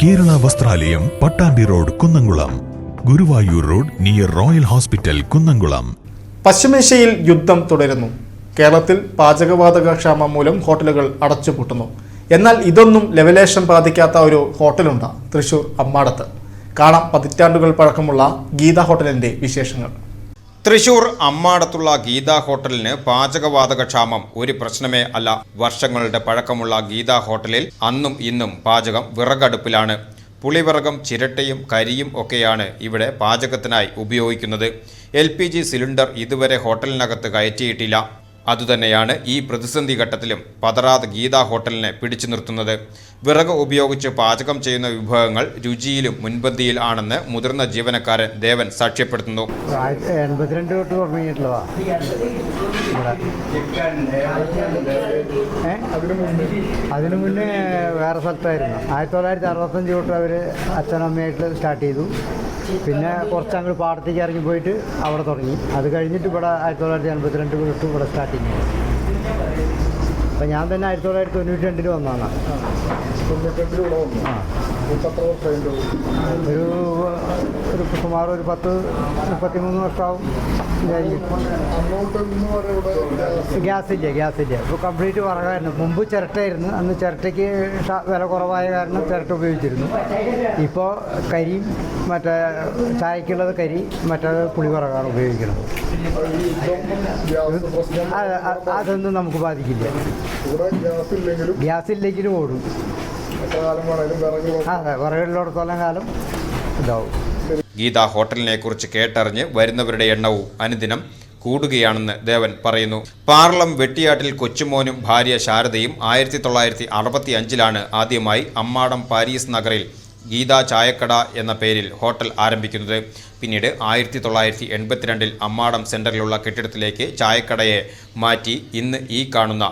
Kerala Vasthralayam, Pattambi road, Kunnamkulam. Guruvayur road near royal hospital, Kunnamkulam. പശ്ചിമേഷ്യയിൽ യുദ്ധം തുടരുന്നു. കേരളത്തിൽ പാചകവാതക ക്ഷാമം മൂലം ഹോട്ടലുകൾ അടച്ചുപൂട്ടുന്നു. എന്നാൽ ഇതൊന്നും ലെവലേഷൻ ബാധിക്കാത്ത ഒരു ഹോട്ടലുണ്ട് തൃശൂർ അമ്മാടത്ത്. കാണാം പതിറ്റാണ്ടുകൾ പഴക്കമുള്ള ഗീത ഹോട്ടലിന്റെ വിശേഷങ്ങൾ. തൃശൂർ അമ്മാടത്തുള്ള ഗീത ഹോട്ടലിന് പാചകവാതക ക്ഷാമം ഒരു പ്രശ്നമേ അല്ല. വർഷങ്ങളുടെ പഴക്കമുള്ള ഗീത ഹോട്ടലിൽ അന്നും ഇന്നും പാചകം വിറകടുപ്പിലാണ്. പുളിവിറകും ചിരട്ടയും കരിയും ഒക്കെയാണ് ഇവിടെ പാചകത്തിനായി ഉപയോഗിക്കുന്നത്. LPG സിലിണ്ടർ ഇതുവരെ ഹോട്ടലിനകത്ത് കയറ്റിയിട്ടില്ല. അതുതന്നെയാണ് ഈ പ്രതിസന്ധി ഘട്ടത്തിലും പതറാതെ ഗീത ഹോട്ടലിനെ പിടിച്ചു നിർത്തുന്നത്. വിറക് ഉപയോഗിച്ച് പാചകം ചെയ്യുന്ന വിഭവങ്ങൾ രുചിയിലും മുൻപന്തിയിൽ ആണെന്ന് മുതിർന്ന ജീവനക്കാരൻ ദേവൻ സാക്ഷ്യപ്പെടുത്തുന്നു. 82 തൊട്ട് തുടങ്ങിയിട്ടുള്ളതാ. അതിനു മുന്നേ വേറെ സ്ഥലത്തായിരുന്നു. 1965 തൊട്ട് അവർ അച്ഛനമ്മയായിട്ട് സ്റ്റാർട്ട് ചെയ്തു. പിന്നെ കുറച്ച് അങ്ങോട്ട് പാടത്തേക്ക് ഇറങ്ങി പോയിട്ട് അവിടെ തുടങ്ങി. അത് കഴിഞ്ഞിട്ട് ഇവിടെ 1982 തൊട്ട് ഇവിടെ സ്റ്റാർട്ടിങ്. അപ്പം ഞാൻ തന്നെ 1992 വന്നതാണ്. ഒരു സുമാർ ഒരു 10-33 വർഷമാവും. ഗ്യാസില്ല. ഇപ്പോൾ കംപ്ലീറ്റ് വിറകായിരുന്നു. മുമ്പ് ചിരട്ടയായിരുന്നു. അന്ന് ചിരട്ടയ്ക്ക് വില കുറവായ കാരണം ചിരട്ട ഉപയോഗിച്ചിരുന്നു. ഇപ്പോൾ കരിയും മറ്റേ ചായക്കുള്ളത് കരി, മറ്റേ പുളിവിറകാണ് ഉപയോഗിക്കുന്നത്. അതൊന്നും നമുക്ക് ബാധിക്കില്ല. ഗ്യാസ് ഇല്ലെങ്കിലും ഓടും. വിറകുള്ളിടത്തോളം കാലം ഇതാവും. ഗീത ഹോട്ടലിനെ കുറിച്ച് കേട്ടറിഞ്ഞ് വരുന്നവരുടെ എണ്ണവും അനുദിനം കൂടുകയാണെന്ന് ദേവൻ പറയുന്നു. പാർലം വെട്ടിയാട്ടിൽ കൊച്ചുമോനും ഭാര്യ ശാരദയും 1965 ആദ്യമായി അമ്മാടം പാരീസ് നഗറിൽ ഗീത ചായക്കട എന്ന പേരിൽ ഹോട്ടൽ ആരംഭിക്കുന്നത്. പിന്നീട് 1982 അമ്മാടം സെൻറ്ററിലുള്ള കെട്ടിടത്തിലേക്ക് ചായക്കടയെ മാറ്റി ഇന്ന് ഈ കാണുന്ന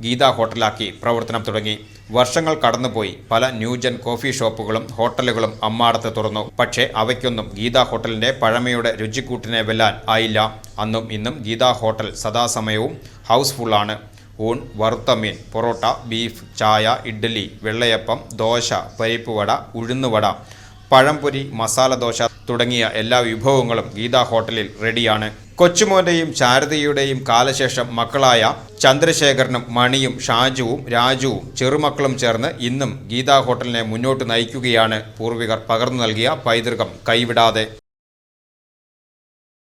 ഗീത ഹോട്ടലാക്കി പ്രവർത്തനം തുടങ്ങി. വർഷങ്ങൾ കടന്നുപോയി. പല ന്യൂജൻ കോഫി ഷോപ്പുകളും ഹോട്ടലുകളും അമ്മാടത്ത് തുറന്നു. പക്ഷേ അവയ്ക്കൊന്നും ഗീത ഹോട്ടലിൻ്റെ പഴമയുടെ രുചിക്കൂട്ടിനെ വെല്ലാൻ ആയില്ല. അന്നും ഇന്നും ഗീത ഹോട്ടൽ സദാസമയവും ഹൗസ്ഫുള്ളാണ്. ഊൺ, വറുത്ത മീൻ, പൊറോട്ട, ബീഫ്, ചായ, ഇഡ്ഡലി, വെള്ളയപ്പം, ദോശ, പരിപ്പുവട, ഉഴുന്നുവട, പഴംപൊരി, മസാല ദോശ തുടങ്ങിയ എല്ലാ വിഭവങ്ങളും ഗീത ഹോട്ടലിൽ റെഡിയാണ്. കൊച്ചുമോൻ്റെയും ശാരദയുടെയും കാലശേഷം മക്കളായ ചന്ദ്രശേഖരനും മണിയും ഷാജുവും രാജുവും ചെറുമക്കളും ചേർന്ന് ഇന്നും ഗീത ഹോട്ടലിനെ മുന്നോട്ട് നയിക്കുകയാണ്. പൂർവികർ പകർന്നു നൽകിയ പൈതൃകം കൈവിടാതെ.